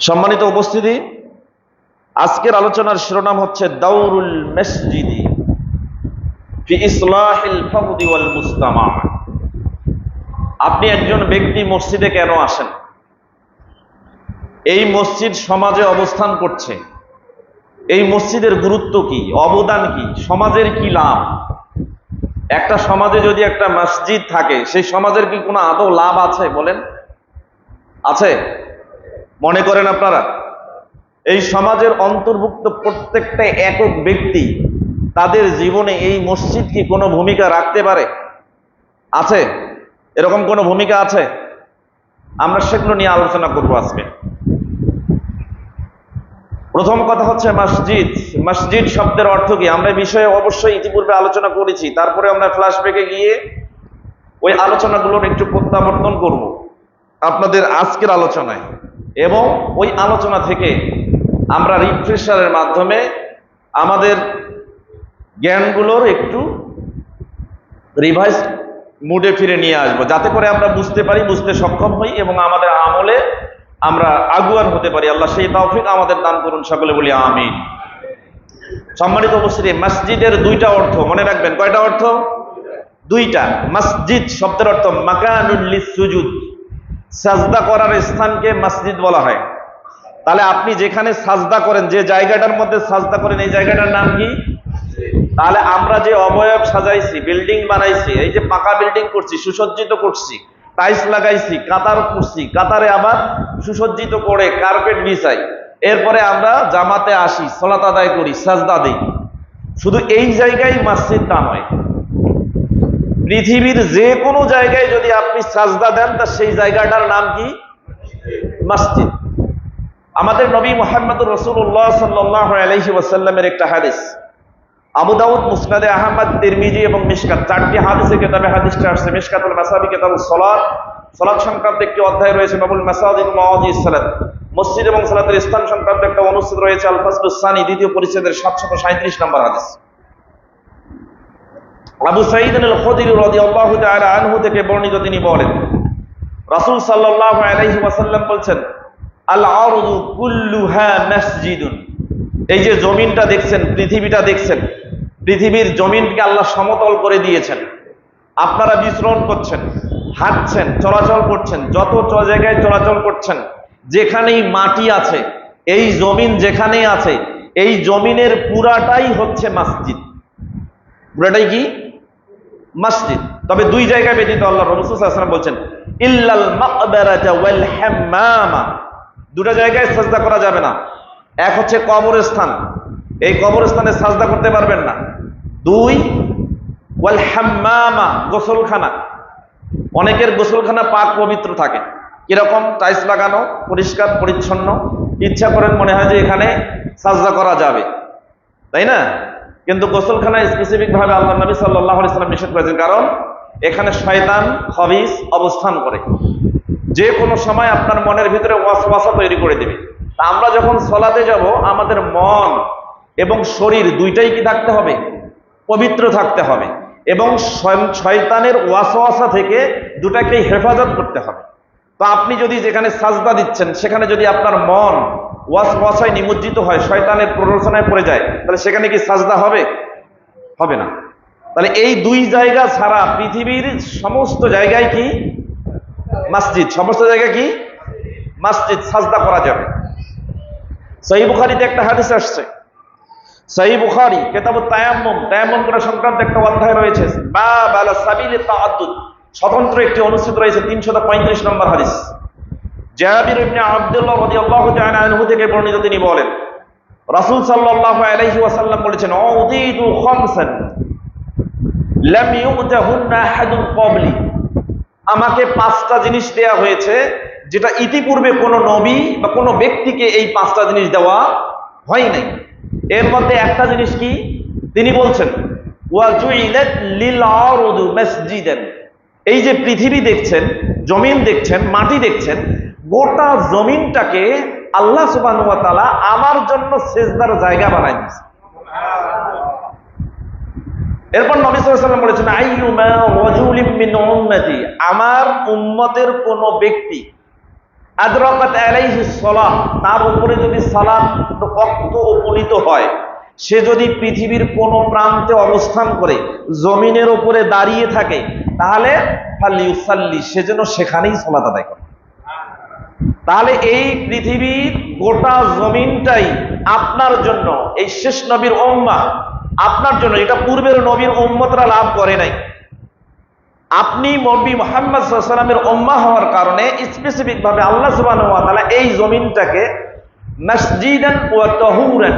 সম্মানিত উপস্থিতি, আজকের আলোচনার শিরোনাম হচ্ছে দাউরুল মসজিদি ফি ইসলাহিল ফারদি ওয়াল মুজতামা। আপনি একজন ব্যক্তি মসজিদে কেন আসেন? এই মসজিদ সমাজে অবস্থান করছে, এই মসজিদের গুরুত্ব কি, অবদান কি, সমাজের কি লাভ? একটা সমাজে যদি একটা মসজিদ থাকে, সেই সমাজের কি কোনো আদৌ লাভ আছে? বলেন, আছে? মনে করেন আপনারা এই সমাজের অন্তর্ভুক্ত প্রত্যেকটা একক ব্যক্তি তাদের জীবনে এই মসজিদ কি কোনো ভূমিকা রাখতে পারে? আছে? এরকম কোনো ভূমিকা আছে? আমরা সেগুলো নিয়ে আলোচনা করবো আজকে। প্রথম কথা হচ্ছে মসজিদ। মসজিদ শব্দের অর্থ কি? আমরা বিষয়ে অবশ্যই ইতিপূর্বে আলোচনা করেছি, তারপরে আমরা ফ্ল্যাশব্যাকে গিয়ে ওই আলোচনাগুলোর একটু প্রত্যাবর্তন করব আপনাদের আজকের আলোচনায়, এবং ওই আলোচনা থেকে আমরা রিফ্রেশারের মাধ্যমে আমাদের জ্ঞানগুলোর একটু রিভাইজ মুডে ফিরে নিয়ে আসবো, যাতে করে আমরা বুঝতে পারি, বুঝতে সক্ষম হই এবং আমাদের আমলে আমরা আগুয়ান হতে পারি। আল্লাহ সেই তৌফিক আমাদের দান করুন, সকলে বলি আমিন। সম্মানিত উপস্থিতি, মসজিদের দুইটা অর্থ মনে রাখবেন। কয়টা অর্থ? দুইটা। মসজিদ শব্দের অর্থ মাকানুল লিসসুজুদ, সাজদা করার স্থানকে মসজিদ বলা হয়। তাহলে আপনি যেখানে সাজদা করেন, যে জায়গাটার মধ্যে সাজদা করেন, এই জায়গাটার নাম কি? তাহলে আমরা যে অবয়ব সাজাইছি, বিল্ডিং বানাইছি, এই যে পাকা বিল্ডিং করছি, সুসজ্জিত করছি, টাইলস লাগাইছি, কাতার করছি, কাতারে আবার সুসজ্জিত করে কার্পেট বিছাই, এরপরে আমরা জামাতে আসি, সালাত আদায় করি, সাজদা দিই। শুধু এই জায়গায় মসজিদ তা নয়, পৃথিবীর যে কোনো জায়গায় যদি আপনি সাজদা দেন, তা সেই জায়গাটার নাম কি? মসজিদ। আমাদের নবী মুহাম্মদুর রাসূলুল্লাহ সাল্লাল্লাহু আলাইহি ওয়াসাল্লামের একটা হাদিস, আবু দাউদ, মুসনাদে আহমদ, তিরমিজি এবং মিশকাত, চারটি হাদিসের কিতাবে হাদিসটা আসছে। মিশকাতুল মাসাবি কিতাবুস সালাত, সালাত সংক্রান্ত একটি অধ্যায় রয়েছে। বাবুল মাসাজিদ ওয়া মাওয়াদিস সালাত, মসজিদ এবং সালাতের স্থান সংক্রান্ত একটা অনুচ্ছেদ রয়েছে। আল ফাসলুস সানি, দ্বিতীয় পরিচ্ছেদের 737 নম্বর হাদিস। আবু সাঈদ আল খুদরি রাদিয়াল্লাহু তাআলা আনহু থেকে বর্ণিত, তিনি বলেন, রাসূল সাল্লাল্লাহু আলাইহি ওয়াসাল্লাম বলেছেন, আল আরদু কুল্লুহা মসজিদুন। এই যে জমিনটা দেখছেন, পৃথিবীটা দেখছেন, পৃথিবীর জমিনকে আল্লাহ সমতল করে দিয়েছেন। আপনারা বিচরণ করছেন, হাঁটছেন, চলাচল করছেন, যত জায়গায় চলাচল করছেন, যেখানেই মাটি আছে, এই জমিন যেখানেই আছে, এই জমিনের পুরাটাই হচ্ছে মসজিদ। পুরাটাই কি? মসজিদ। তবে দুই জায়গায় ব্যতীত আল্লাহ রাসূল সাল্লাল্লাহু আলাইহি ওয়াসাল্লাম বলেছেন, ইল্লাল মাকবারাতা ওয়াল হাম্মামা। দুটো জায়গায় সাজদা করা যাবে না। এক হচ্ছে কবরস্থান, এই কবরস্থানে সাজদা করতে পারবেন না। দুই, ওয়াল হাম্মামা, গোসলখানা। অনেকের গোসলখানা পাক পবিত্র থাকে, কিরকম? টাইলস লাগানো, পরিষ্কার পরিচ্ছন্ন, ইচ্ছা করেন মনে হয় যে এখানে সাজদা করা যাবে, তাই না? কিন্তু গোসলখানায় স্পেসিফিক ভাবে আল্লাহ নবী সাল্লাল্লাহু আলাইহি ওয়াসাল্লাম নিষেধ করেছেন, কারণ এখানে শয়তান খবিস অবস্থান করে, যে কোনো সময় আপনার মনের ভিতরে ওয়াসওয়াসা তৈরি করে দেবে। তা আমরা যখন সালাতে যাব, আমাদের মন এবং শরীর দুইটাই কি থাকতে হবে? পবিত্র থাকতে হবে, এবং শয়তানের ওয়াসওয়াসা থেকে দুটাকেই হেফাজত করতে হবে। তো আপনি যদি যেখানে সাজদা দিচ্ছেন, সেখানে যদি আপনার মন ওয়াসওয়াসায় নিমজ্জিত হয়, শয়তানের প্ররোচনায় পড়ে যায়, তাহলে সেখানে কি সাজদা হবে? হবে না। তাহলে এই দুই জায়গা ছাড়া পৃথিবীর সমস্ত জায়গায় কি মসজিদ? সমস্ত জায়গায় কি মসজিদ, সাজদা করা যাবে। সহিহ বুখারীতে একটা হাদিস আসছে, সহিহ বুখারী কিতাবুত তায়াম্মুম, তায়াম্মুম করা সংক্রান্ত একটা অধ্যায় রয়েছে। বাব আলা সাবিলিত তাআদ্দুদ, স্বতন্ত্র একটি অনুচ্ছেদ রয়েছে, 335 নম্বর হাদিস। জাবির ইবনে আব্দুল্লাহ রাদিয়াল্লাহু তাআলা আনহু থেকে বর্ণিত, তিনি বলেন, রাসূল সাল্লাল্লাহু আলাইহি ওয়াসাল্লাম বলেছেন, উযীতু খামসান লাম ইউতাহুন্না আহাদুন ক্বাবলি। আমাকে 5টা জিনিস দেয়া হয়েছে, যেটা ইতিপূর্বে কোনো নবী বা কোনো ব্যক্তিকে এই 5টা জিনিস দেওয়া হয় নাই। এর মধ্যে একটা জিনিস কি? তিনি বলছেন, ওয়া জুইলাত লিল আরদু মাসজিদান। এই যে পৃথিবী দেখছেন, জমিন দেখছেন, মাটি দেখছেন, গোটা জমিনটাকে আল্লাহ সুবহানাহু ওয়া তাআলা আমার জন্য সিজদার জায়গা বানাই দিয়েছেন। এরপর নবী সাল্লাল্লাহু আলাইহি ওয়াসাল্লাম বলেছেন, আইয়ুমা রাজুলিন মিন উম্মতি, আমার উম্মতের কোন ব্যক্তি আদরাকাত আলাইহিস সালাহ, তার উপরে যদি সালাত ওয়াক্ত উপনীত হয়, সে যদি পৃথিবীর কোন প্রান্তে অবস্থান করে জমিনের উপরে দাঁড়িয়ে থাকে, তাহলে ফালিউসাল্লি, সে যেন সেখানেই সালাত আদায় করে। তাহলে এই পৃথিবীর গোটা জমিনটাই আপনার জন্য, এই শেষ নবীর উম্মাহ আপনার জন্য, এটা পূর্বের নবীর উম্মতরা লাভ করে নাই। আপনি নবী মুহাম্মদ সাল্লাল্লাহু আলাইহি ওয়াসাল্লামের উম্মাহ হওয়ার কারণে স্পেসিফিক ভাবে আল্লাহ সুবহানাহু ওয়া তাআলা এই জমিনটাকে মসজিদান ওয়া তাহুরান,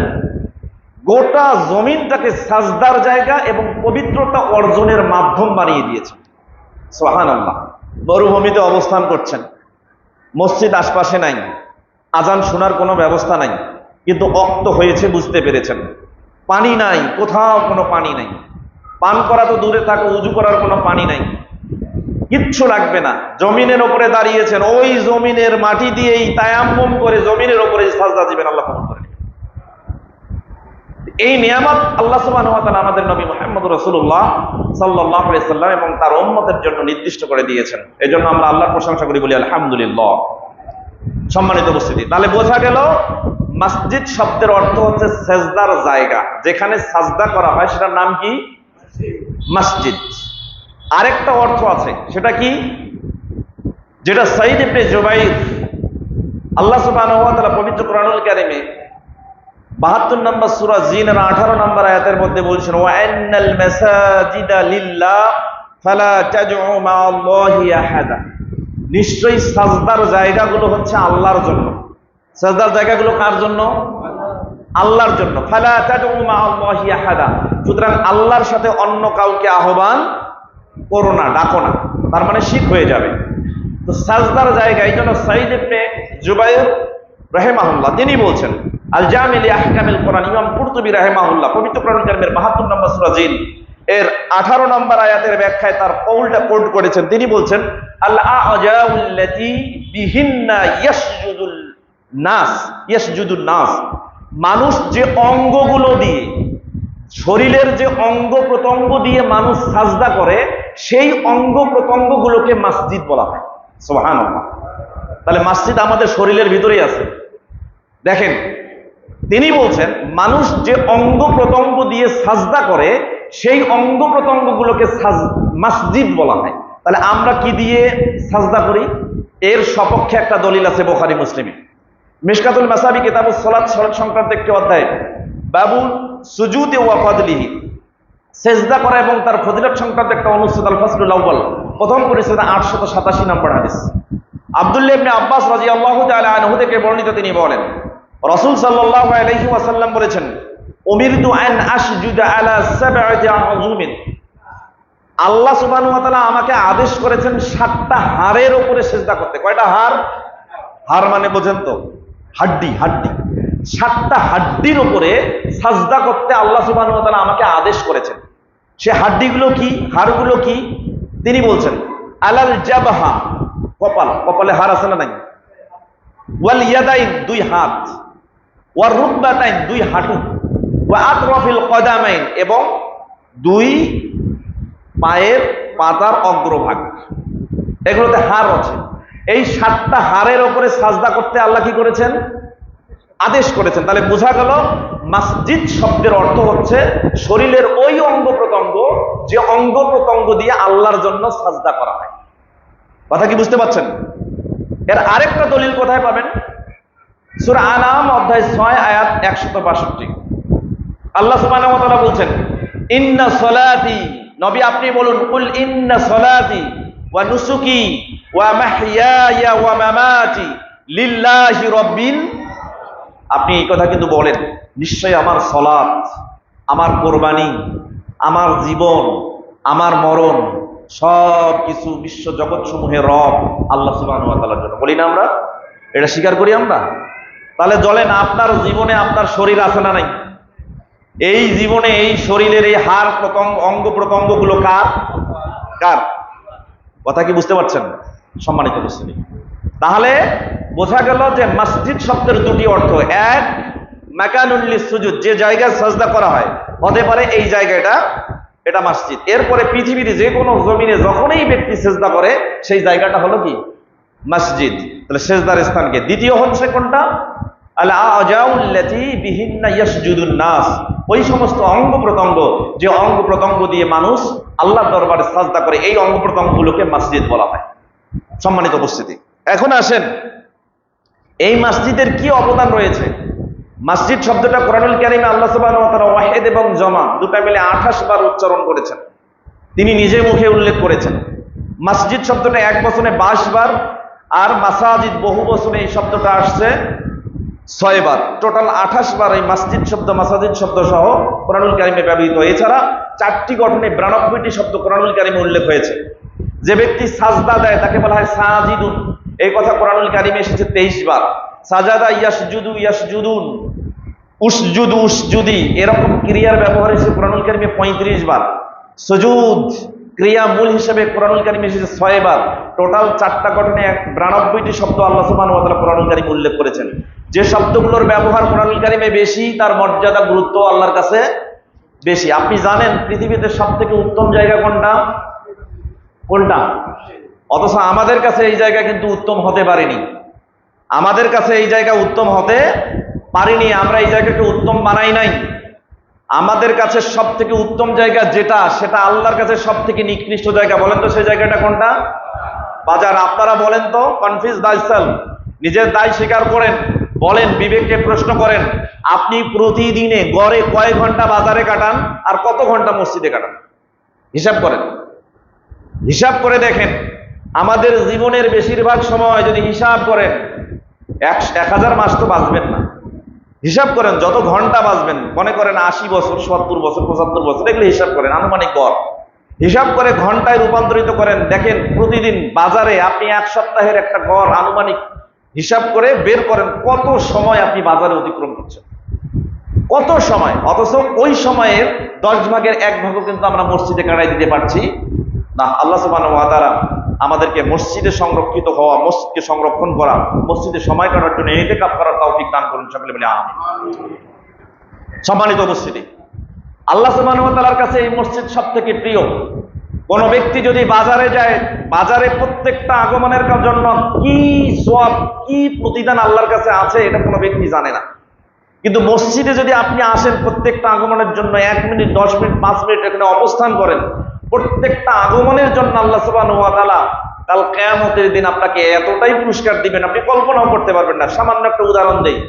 গোটা জমিনটাকে সাজদার জায়গা এবং পবিত্রতা অর্জনের মাধ্যম বানিয়ে দিয়েছেন। সুবহানাল্লাহ। মরুভূমিতে অবস্থান করছেন, মসজিদ আশপাশে নাই, আজান শোনার কোনো ব্যবস্থা নাই, কিন্তু ওয়াক্ত হয়েছে বুঝতে পেরেছেন। পানি নাই, কোথাও কোনো পানি নাই, পান করা তো দূরে থাকো, উজু করার কোনো পানি নাই, কিচ্ছু লাগবে না, জমিনের উপরে দাঁড়িয়েছেন, ওই জমিনের মাটি দিয়েই তায়াম্মুম করে জমিনের উপরে সাজদা দিবেন, আল্লাহ কবুল করে নেবেন। এই নিয়ামত আল্লাহ সুবহানাহু ওয়া তাআলা আমাদের নবী মুহাম্মদ রাসূলুল্লাহ সাল্লাল্লাহু আলাইহি সাল্লাম এবং তার উম্মতের জন্য নির্দিষ্ট করে দিয়েছেন। এজন্য আমরা আল্লাহর প্রশংসা করি, বলি আলহামদুলিল্লাহ। সম্মানিত উপস্থিতি, তাহলে বোঝা গেল মসজিদ শব্দের অর্থ হচ্ছে সেজদার জায়গা, যেখানে সাজদা করা হয় সেটার নাম কি? মসজিদ। আরেকটা অর্থ আছে, সেটা কি? যেটা সাঈদ ইবনে জুবাইর, আল্লাহ সুবহানাহু ওয়া তাআলা পবিত্র কোরআনুল কারীমে 72 নম্বর সূরা জিনের 18 নম্বর আয়াতের মধ্যে বলছেন, ওয়া আন্নাল মাসাজিদা লিল্লাহ ফালা তাদউ মাআল্লাহি আহাদা, নিশ্চয়ই সাজদার জায়গাগুলো হচ্ছে আল্লাহর জন্য। সাজদার জায়গাগুলো কার জন্য? আল্লাহর জন্য। ফালা তাদউ মাআল্লাহি আহাদা, সুতরাং আল্লাহর সাথে অন্য কাউকে আহ্বান করো না, ডাকো না, তার মানে শিরক হয়ে যাবে। তো সাজদার জায়গা, এই জন্য সাঈদ ইবনে জুবাইর রাহিমাহুল্লাহ তিনি বলছেন, আল জামি লি আহকামিল কোরআন, ইমাম কুরতুবী রাহিমাহুল্লাহ পবিত্র কোরআনুল কারীমের 72 নম্বর সূরা জিন এর 18 নম্বর আয়াতের ব্যাখ্যায় তার কওলটা কোট করেছেন। তিনি বলছেন, আল আজাউল্লাতি বিহিন্না ইয়াসজুদুন নাস, মানুষ যে অঙ্গগুলো দিয়ে, শরীরের যে অঙ্গ প্রত্যঙ্গ দিয়ে মানুষ সাজদা করে, সেই অঙ্গ প্রত্যঙ্গগুলোকে মসজিদ বলা হয়। সুবহানাল্লাহ। তাহলে মসজিদ আমাদের শরীরের ভিতরেই আছে। দেখেন, তিনি বলছেন মানুষ যে অঙ্গ প্রত্যঙ্গ দিয়ে সাজদা করে, সেই অঙ্গ প্রত্যঙ্গগুলোকে মসজিদ বলা হয়। তাহলে আমরা কি দিয়ে সাজদা করি? এর সপক্ষে একটা দলিল আছে বুখারী মুসলিমে। মিশকাতুল মাসাবি কিতাবুস সালাত, সালাত সংক্রান্ত একটি অধ্যায়, বাবু সুজুদি ওয়া ফাদলিহি, সেজদা করা এবং তার ফজিলত সংক্রান্ত একটা অনুচ্ছেদ, আল ফাসলুল আউয়াল, প্রথম পরিচ্ছেদ 887 নম্বর হাদিস। আব্দুল্লাহ ইবনে আব্বাস রাদিয়াল্লাহু তাআলা আনহু থেকে বর্ণিত, তিনি বলেন, রাসূল সাল্লাল্লাহু আলাইহি ওয়াসাল্লাম বলেছেন, উমিরতু আন আসজুদা আলা সাব'আতি আযুমিন, আল্লাহ সুবহানাহু ওয়া তাআলা আমাকে আদেশ করেছেন 7টা হাড়ের উপরে সিজদা করতে। কয়টা হাড়? হাড় মানে বোঝেন তো, হাড্ডি। 7টা হাড্ডির উপরে সাজদা করতে আল্লাহ সুবহানাহু ওয়া তাআলা আমাকে আদেশ করেছেন। সে হাড্ডিগুলো কি, হাড়গুলো কি? তিনি বলছেন, আলাল জাবহা, কপাল, কপালে হাড় আছে না নাই? ওয়াল ইয়াদাইন, 2 হাত, ওয়ার রুকবাতাইন, 2 হাঁটু, ওয়া আতরাফিল কদামাইন, এবং 2 পায়ের পাতার অগ্রভাগ, এগুলোতে হাড় আছে। এই 7টা হাড়ের উপরে সাজদা করতে আল্লাহ কি করেছেন? আদেশ করেছেন। তাহলে বোঝা গেল মসজিদ শব্দের অর্থ হচ্ছে শরীরের ওই অঙ্গ প্রত্যঙ্গ, যে অঙ্গ প্রত্যঙ্গ দিয়ে আল্লাহর জন্য সাজদা করা হয়। কথা কি বুঝতে পারছেন? এর আরেকটা দলিল কোথায় পাবেন? সূরা আনাম অধ্যায় 6 আয়াত 162। আল্লাহ সুবহানাহু ওয়া তাআলা বলছেন, ইন্না সলাতি, নবী আপনি বলুন, কুল ইন্না সলাতি ওয়া নুসুকি ওয়া মাহইয়ায়া ওয়া মামাতি লিল্লাহি রাব্বিল, আপনি এই কথা কিন্তু বলেন, নিশ্চয় আমার সালাত, আমার কোরবানি, আমার জীবন, আমার মরণ, সব কিছু বিশ্ব জগৎ সমূহের রব আল্লাহ সুবহানাহু ওয়া তাআলার জন্য। বলি না আমরা? এটা স্বীকার করি আমরা? তাহলে চলেন, আপনার জীবনে আপনার শরীর আছে না নাই? এই জীবনে এই শরীরের এই হাড় প্রত্যঙ্গ, অঙ্গ প্রত্যঙ্গ গুলো কার? কার? কথা কি বুঝতে পারছেন সম্মানিত উপস্থিতি? তাহলে বোঝা গেল যে মসজিদ শব্দের 2টি অর্থ। এক, মাকানুল লিসসুজুদ, যে জায়গায় সাজদা করা হয়, হতে পারে এই জায়গাটা, এটা মসজিদ। এরপরে পৃথিবীর যে কোনো জমিনে যখনই ব্যক্তি সিজদা করে, সেই জায়গাটা হলো কি? মসজিদ, তাহলে সেজদার স্থানকে। দ্বিতীয় হচ্ছে কোনটা? আল আজাউল্লাতী বিহিন্না ইয়াসজুদুন নাস, ওই সমস্ত অঙ্গ প্রত্যঙ্গ যে অঙ্গ প্রত্যঙ্গ দিয়ে মানুষ আল্লাহর দরবারে সাজদা করে, এই অঙ্গ প্রত্যঙ্গগুলোকে মসজিদ বলা হয়। সম্মানিত উপস্থিতি, এখন আসেন এই মসজিদের কি অবদান রয়েছে। মসজিদ শব্দটা কোরআনুল কারীমে আল্লাহ সুবহানাহু ওয়া তাআলা ওয়াহিদ এবং জমা দুটো মিলে 28 বার উচ্চারণ করেছেন, তিনি নিজে মুখে উল্লেখ করেছেন। মসজিদ শব্দটা এক বচনে 22 বার, আর মাসাজিদ বহু বচনে এই শব্দটা আসছে 6 বার। টোটাল 28 বার এই মসজিদ শব্দ মাসাজিদ শব্দ সহ কোরআনুল কারীমে ব্যবহৃত। এছাড়া 4টি গঠনে 92টি শব্দ কোরআনুল কারীমে উল্লেখ হয়েছে। যে ব্যক্তি সাজদা দেয় তাকে বলা হয় সাজিদুন, এই কথা কোরআনুল কারীমে এসেছে 23 বার। সাজাদা ইয়াসজুদু ইয়াসজুদুন, উসজুদু উসজুদি, এরকম ক্রিয়ার ব্যবহার এসেছে কোরআনুল কারীমে 35 বার। সুজুদ ক্রিয়া মূল হিসেবে কোরআনুল কারীমে এসেছে 6 বার। টোটাল 4টা গঠনে 92টি শব্দ আল্লাহ সুবহানাহু ওয়া তাআলা কোরআনুল কারীমে উল্লেখ করেছেন। যে শব্দগুলোর ব্যবহার কোরআনুল কারীমে বেশি, তার মর্যাদা গুরুত্ব আল্লাহর কাছে বেশি। আপনি জানেন পৃথিবীতে সবথেকে উত্তম জায়গা কোনটা? কোনটা? অথচ আমাদের কাছে এই জায়গা কিন্তু উত্তম হতে পারেনি। আমাদের কাছে এই জায়গা উত্তম হতে পারিনি, আমরা এই জায়গাকে উত্তম বানাই নাই। আমাদের কাছে সব থেকে উত্তম জায়গা যেটা, সেটা আল্লাহর কাছে সব থেকে নিকৃষ্ট জায়গা। বলেন তো সেই জায়গাটা কোনটা? বাজার। আপনারা বলেন তো, কনফিউজ দাইসেলফ, নিজের দায় স্বীকার করেন, বলেন, বিবেককে প্রশ্ন করেন, আপনি প্রতিদিনে গড়ে কয় ঘন্টা বাজারে কাটান আর কত ঘন্টা মসজিদে কাটান? হিসাব করেন, হিসাব করে দেখেন। আমাদের জীবনের বেশিরভাগ সময় যদি হিসাব করেন 1000 মাস তো বাঁচবেন না। হিসাব করেন যত ঘন্টা বাঁচবেন, মনে করেন 80 বছর, 70 বছর, 75 বছর, এগুলো হিসাব করেন, আনুমানিক গড় হিসাব করে ঘন্টায় রূপান্তরিত করেন। দেখেন প্রতিদিন বাজারে আপনি 1 সপ্তাহের একটা গড় আনুমানিক হিসাব করে বের করেন কত সময় আপনি বাজারে অতিক্রম করছেন, কত সময়। অথচ ওই সময়ের 10 ভাগের 1 ভাগও কিন্তু আমরা মসজিদে কাটাই দিতে পারছি না। আল্লাহ সুবহানাহু ওয়া তাআলা আমাদেরকে মসজিদে সংরক্ষিত হওয়া, মসজিদকে সংরক্ষণ করা, মসজিদে সময় কাটার জন্য ইতিকাফ করার তৌফিক দান করুন, সকলে বলি আমিন। সম্মানিত উপস্থিতি, আল্লাহ সুবহানাহু ওয়া তাআলার কাছে এই মসজিদ সবথেকে প্রিয়। কোন ব্যক্তি যদি বাজারে যায়, বাজারে প্রত্যেকটা আগমনের জন্য কি সওয়াব, কি প্রতিদান আল্লাহর কাছে আছে এটা কোনো ব্যক্তি জানে না। কিন্তু মসজিদে যদি আপনি আসেন প্রত্যেকটা আগমনের জন্য 1 মিনিট, 10 মিনিট, 5 মিনিট এখানে অবস্থান করেন, প্রত্যেকটা আগমনের জন্য আল্লাহ সুবহানাহু ওয়া তাআলা কাল কিয়ামতের দিন আপনাকে এতটাই পুরস্কার দিবেন আপনি কল্পনাও করতে পারবেন না। সামান্য একটা উদাহরণ দেই।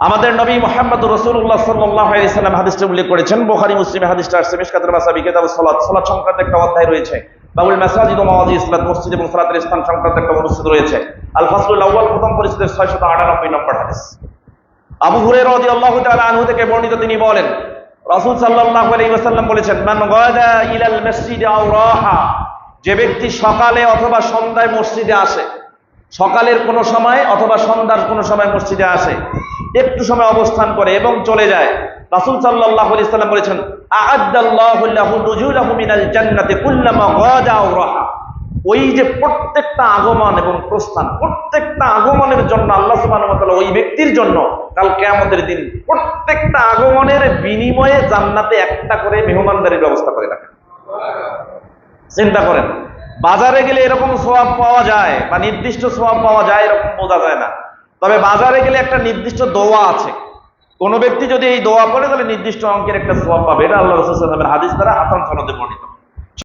আমাদের নবী মুহাম্মদ রাসূলুল্লাহ সাল্লাল্লাহু আলাইহি সাল্লাম হাদিসটা উল্লেখ করেছেন, বুখারী মুসলিমে হাদিসটা আসছে, মিশকাতুল মাসাবি কিতাবুস সালাত, সালাত সংক্রান্ত একটা অধ্যায় রয়েছে। বাবুল মাসাজিদ ওয়া মাওয়াদিস সালাত, মসজিদ এবং সালাতের স্থান সংক্রান্ত একটা অনুচ্ছেদ রয়েছে। আল ফাসলুল আউয়াল, প্রথম পরিচ্ছেদের 698 নম্বর হাদিস। আবু হুরায়রা রাদিয়াল্লাহু তাআলা আনহু থেকে বর্ণিত, তিনি বলেন রাসূল সাল্লাল্লাহু আলাইহি ওয়াসাল্লাম বলেছেন, মান গাদা ইলাল মসজিদ আও রাহা, যে ব্যক্তি সকালে অথবা সন্ধ্যায় মসজিদে আসে, সকালের কোনো সময় অথবা সন্ধ্যার কোনো সময় মসজিদে আসে, একটু সময় অবস্থান করে এবং চলে যায়, রাসূল সাল্লাল্লাহু আলাইহি ওয়াসাল্লাম বলেছেন, আ'আদ্দাল্লাহু লাহু নুজুলাহু মিনাল জান্নাতি কুল্লামা গাদা আও রাহা, ওই যে প্রত্যেকটা আগমন এবং প্রস্থান, প্রত্যেকটা আগমনের জন্য আল্লাহ সুবহানাহু ওয়া তাআলা ওই ব্যক্তির জন্য কাল কিয়ামতের দিন প্রত্যেকটা আগমনের বিনিময়ে জান্নাতে একটা করে মেহমানদারির ব্যবস্থা করে রাখেন। চিন্তা করেন, বাজারে গেলে এরকম সওয়াব পাওয়া যায় বা নির্দিষ্ট সওয়াব পাওয়া যায় এরকম বোঝা যায় না। তবে বাজারে গেলে একটা নির্দিষ্ট দোয়া আছে, কোন ব্যক্তি যদি এই দোয়া পড়ে তাহলে নির্দিষ্ট অঙ্কের একটা সওয়াব পাবে। এটা আল্লাহ রাসূল সাল্লাল্লাহু আলাইহি ওয়াসাল্লামের হাদিস দ্বারা হাসান সনদে বর্ণিত।